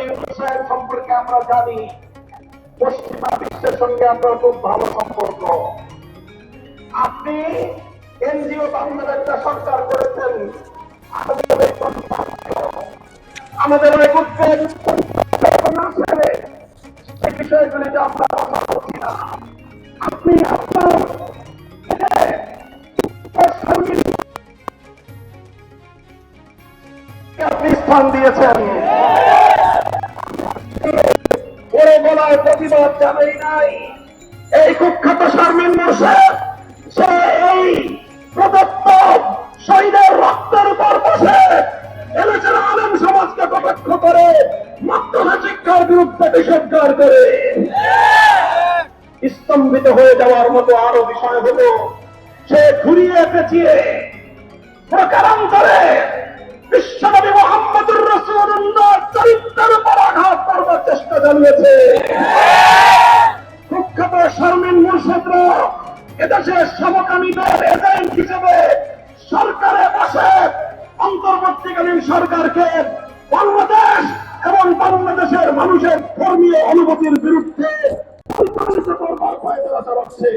ইউনূস সাহেব সম্পর্কে আমরা জানি, পশ্চিমা বিশ্বের সঙ্গে আমরা খুব ভালো সম্পর্ক। আপনি এনজিও বাংলাদেশটা সরকার করেছেন, আমাদের অনেক উদ্বেগ সেই বিষয়গুলিতে আমরা কথা বলছি না। আপনি আপনার আপনি স্থান দিয়েছেন, বড় গলায় প্রতিবাদ জানাই নাই। এই কুখ্যাত শারমিন মোরশেদ সে এই প্রদত্ত শহীদের রক্তের উপর বসে এদেশের আলেম সমাজকে কটাক্ষ করে, মাদ্রাসা শিক্ষার বিরুদ্ধে বিষোদ্গার করে। স্তম্ভিত হয়ে যাওয়ার মতো আরো বিষয় হলো, সে ঘুরিয়ে পেঁচিয়ে প্রকারান্তরে বিশ্বনবী মুহাম্মদুর রাসূলুল্লাহ চরিত্রের উপর আঘাত করবার চেষ্টা চালিয়েছে। কুখ্যাত শারমিন মোরশেদরা এদেশের সমকামীদের এজেন্ট হিসেবে সরকারে বসে অন্তর্বর্তীকালীন সরকারকে বাংলাদেশ এবং বাংলাদেশের মানুষের ধর্মীয় অনুভূতির বিরুদ্ধে পরিচালিত করবার প্রয়াস চালাচ্ছে।